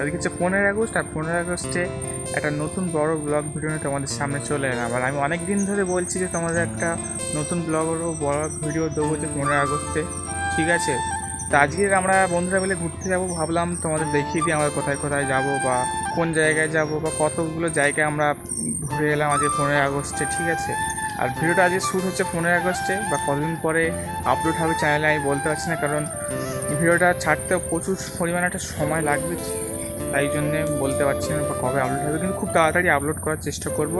আজকে হচ্ছে 15 আগস্ট, আর 15 আগস্টে একটা নতুন বড় ব্লগ ভিডিও নিয়ে তোমাদের সামনে চলে এলাম। আর আমি অনেক দিন ধরে বলছি যে তোমাদের একটা নতুন ব্লগেরও বড় ভিডিও দেবো যে 15 আগস্টে, ঠিক আছে? তো আজকের আমরা বন্ধুরা মিলে ঘুরতে যাব, ভাবলাম তোমাদের দেখিয়ে দিই আমরা কোথায় কোথায় যাব বা কোন জায়গায় যাব বা কতগুলো জায়গায় আমরা ঘুরে এলাম আজকে 15 আগস্টে, ঠিক আছে? আর ভিডিওটা আজকে শ্যুট হচ্ছে 15 আগস্টে, বা কতদিন পরে আপলোড হবে চ্যানেলে আমি বলতে পারছি না, কারণ ভিডিওটা ছাড়তেও প্রচুর পরিমাণে একটা সময় লাগবে, তাই জন্যে বলতে পারছি না বা কবে আপলোড হবে, কিন্তু খুব তাড়াতাড়ি আপলোড করার চেষ্টা করব।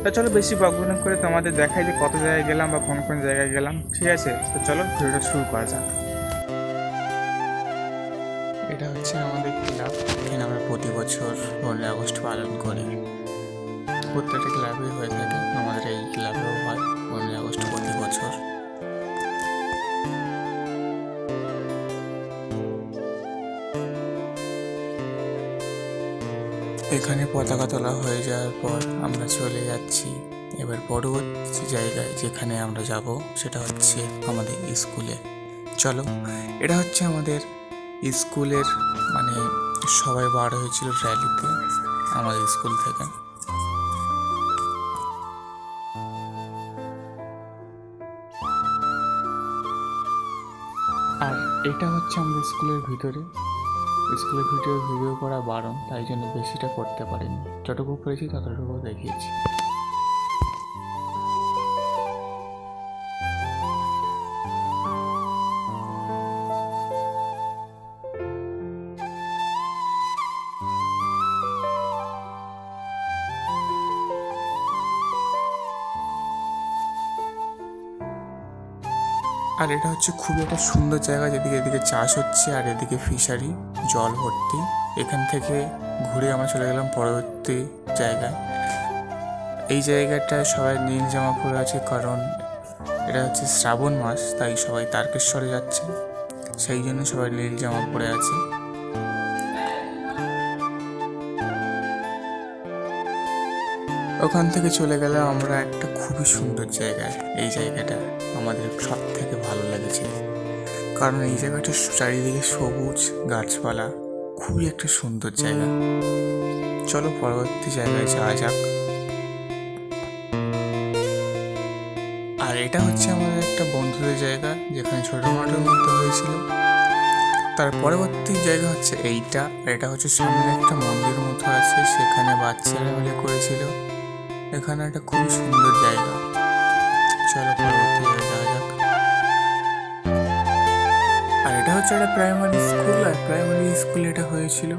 তো চলো বেশি বকবক করে তোমাদের দেখাই যে কত জায়গায় গেলাম বা কোন কোন জায়গায় গেলাম, ঠিক আছে? তো চলো ভিডিওটা শুরু করা যাক। এটা হচ্ছে আমাদের ক্লাব। এখানে আমরা প্রতি বছর 15 আগস্ট পালন করি। প্রত্যেকটা ক্লাবে হয়ে থাকে, আমাদের এই ক্লাবেও হয় 15 আগস্ট প্রতি বছর। এখানে পতাকা তোলা হয়ে যাওয়ার পর আমরা চলে যাচ্ছি এবার পরবর্তী জায়গায় যেখানে আমরা যাব, সেটা হচ্ছে আমাদের স্কুলে। চলো, এটা হচ্ছে আমাদের স্কুলের, মানে সবাই বার হয়েছিল র্যালিতে আমাদের স্কুল থেকে। আর এটা হচ্ছে আমাদের স্কুলের ভিতরে। স্কুলের ভিডিও করা বারণ, তাই জন্য বেশিটা করতে পারিনি, যতটুকু করেছি ততটুকু দেখিয়েছি। আর এটা হচ্ছে খুবই একটা সুন্দর জায়গা, যেদিকে এদিকে চাষ হচ্ছে আর এদিকে ফিশারি, জল ভর্তি। এখান থেকে ঘুরে আমরা চলে গেলাম পরবর্তী জায়গায়। এই জায়গাটায় সবাই নীল জামা পরে আছে, কারণ এটা হচ্ছে শ্রাবণ মাস, তাই সবাই তারকেশ্বরে যাচ্ছে, সেই জন্য সবাই নীল জামা পরে আছে। ওখান থেকে চলে গেলাম আমরা একটা খুবই সুন্দর জায়গায়। এই জায়গাটা আমাদের সব থেকে ভালো লেগেছে, কারণ এই জায়গাটা চারিদিকে সবুজ গাছপালা, খুবই একটা সুন্দর জায়গা। চলো পরবর্তী জায়গায় যাওয়া যাক। আর এটা হচ্ছে আমাদের একটা বন্ধুদের জায়গা, যেখানে ছোটো মাঠের মধ্যে হয়েছিল। তার পরবর্তী জায়গা হচ্ছে এইটা। এটা হচ্ছে সামনে একটা মন্দির মতো আছে, সেখানে বাচ্চারা মিলে করেছিল। এখানে একটা খুবই সুন্দর জায়গা। চলো পরবর্তী জায়গায় যাওয়া যাক। আর এটা হচ্ছে একটা প্রাইমারি স্কুল, আর প্রাইমারি স্কুল এটা হয়েছিল।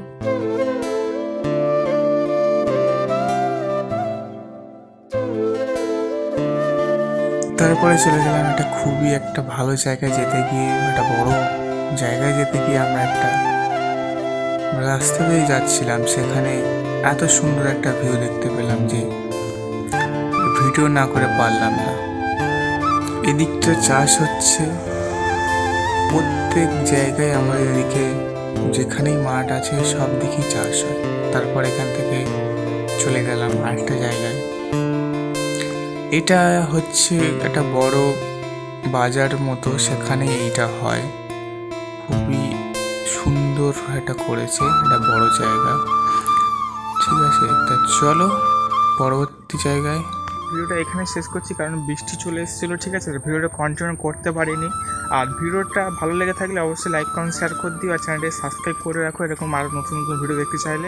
তারপরে চলে গেলাম একটা খুবই একটা ভালো জায়গায় যেতে গিয়ে, একটা বড় জায়গায় যেতে গিয়ে আমরা একটা রাস্তা দিয়ে যাচ্ছিলাম, সেখানে এত সুন্দর একটা ভিউ দেখতে পেলাম যে ভিডিও না করে পারলাম না। এদিকটা চাষ হচ্ছে, প্রত্যেক জায়গায় আমাদের এদিকে যেখানেই মাঠ আছে সব দিকেই চাষ হয়। তারপর এখান থেকে চলে গেলাম আরেকটা জায়গায়। এটা হচ্ছে একটা বড় বাজার মতো, সেখানে এইটা হয়। খুবই সুন্দর এটা করেছে, একটা বড় জায়গা, ঠিক আছে? তা চলো পরবর্তী জায়গায়। ভিডিওটা এখানে শেষ করছি, কারণ বৃষ্টি চলে এসেছিলো, ঠিক আছে? ভিডিওটা কন্টিনিউ করতে পারিনি। আর ভিডিওটা ভালো লেগে থাকলে অবশ্যই লাইক কমেন্ট শেয়ার করে দিও, আর চ্যানেলটি সাবস্ক্রাইব করে রাখো এরকম আরও নতুন নতুন ভিডিও দেখতে চাইলে।